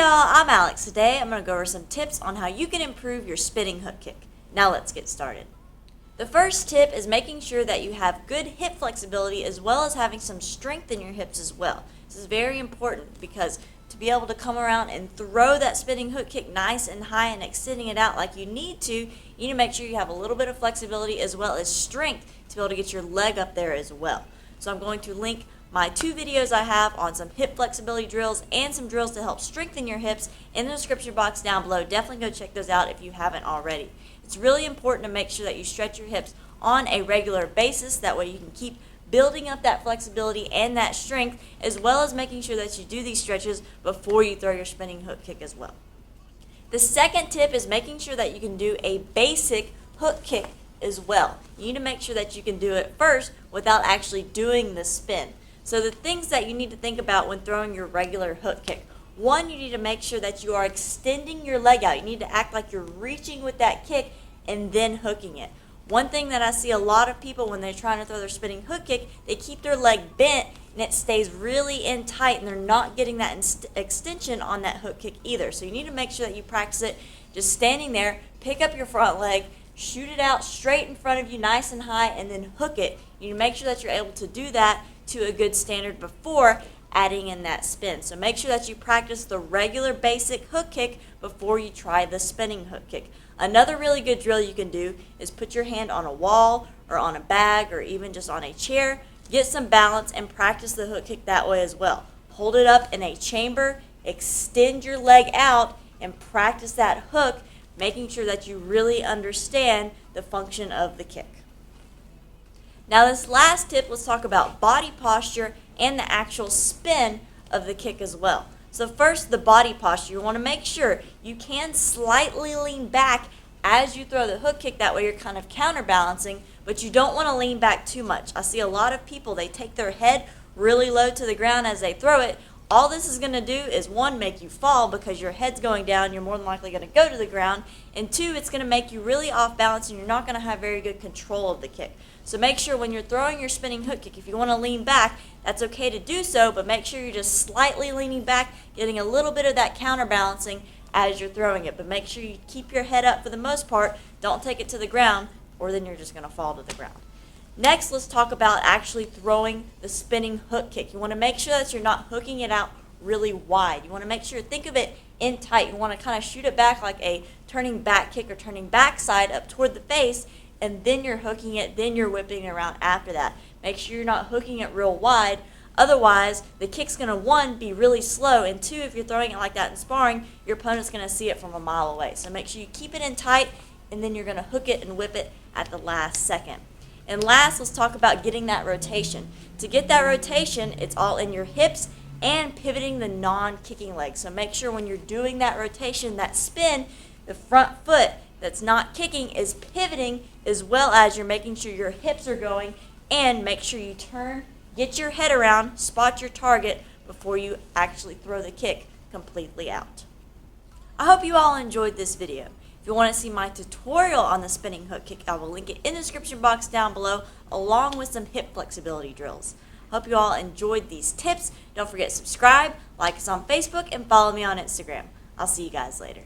y'all, I'm Alex. Today I'm going to go over some tips on how you can improve your spinning hook kick. Now let's get started. The first tip is making sure that you have good hip flexibility as well as having some strength in your hips as well. This is very important because to be able to come around and throw that spinning hook kick nice and high and extending it out like you need to make sure you have a little bit of flexibility as well as strength to be able to get your leg up there as well. So I'm going to link my 2 videos I have on some hip flexibility drills and some drills to help strengthen your hips in the description box down below. Definitely go check those out if you haven't already. It's really important to make sure that you stretch your hips on a regular basis. That way you can keep building up that flexibility and that strength, as well as making sure that you do these stretches before you throw your spinning hook kick as well. The second tip is making sure that you can do a basic hook kick as well. You need to make sure that you can do it first without actually doing the spin. So the things that you need to think about when throwing your regular hook kick. One, you need to make sure that you are extending your leg out. You need to act like you're reaching with that kick and then hooking it. One thing that I see a lot of people when they're trying to throw their spinning hook kick, they keep their leg bent and it stays really in tight and they're not getting that extension on that hook kick either. So you need to make sure that you practice it just standing there, pick up your front leg, shoot it out straight in front of you nice and high, and then hook it. You need to make sure that you're able to do that to a good standard before adding in that spin. So make sure that you practice the regular basic hook kick before you try the spinning hook kick. Another really good drill you can do is put your hand on a wall or on a bag or even just on a chair. Get some balance and practice the hook kick that way as well. Hold it up in a chamber, extend your leg out, and practice that hook, making sure that you really understand the function of the kick. Now this last tip, let's talk about body posture and the actual spin of the kick as well. So first, the body posture. You want to make sure you can slightly lean back as you throw the hook kick. That way you're kind of counterbalancing, but you don't want to lean back too much. I see a lot of people, they take their head really low to the ground as they throw it. All this is going to do is, one, make you fall because your head's going down, you're more than likely going to go to the ground, and two, it's going to make you really off balance and you're not going to have very good control of the kick. So make sure when you're throwing your spinning hook kick, if you want to lean back, that's okay to do so, but make sure you're just slightly leaning back, getting a little bit of that counterbalancing as you're throwing it. But make sure you keep your head up for the most part. Don't take it to the ground, or then you're just going to fall to the ground. Next, let's talk about actually throwing the spinning hook kick. You want to make sure that you're not hooking it out really wide. You want to make sure, think of it in tight. You want to kind of shoot it back like a turning back kick or turning backside up toward the face, and then you're hooking it, then you're whipping it around after that. Make sure you're not hooking it real wide. Otherwise, the kick's going to, one, be really slow, and two, if you're throwing it like that in sparring, your opponent's going to see it from a mile away. So make sure you keep it in tight, and then you're going to hook it and whip it at the last second. And last, let's talk about getting that rotation. To get that rotation, it's all in your hips and pivoting the non-kicking leg. So make sure when you're doing that rotation, that spin, the front foot that's not kicking is pivoting, as well as you're making sure your hips are going, and make sure you turn, get your head around, spot your target before you actually throw the kick completely out. I hope you all enjoyed this video. If you want to see my tutorial on the spinning hook kick, I will link it in the description box down below, along with some hip flexibility drills. Hope you all enjoyed these tips. Don't forget to subscribe, like us on Facebook, and follow me on Instagram. I'll see you guys later.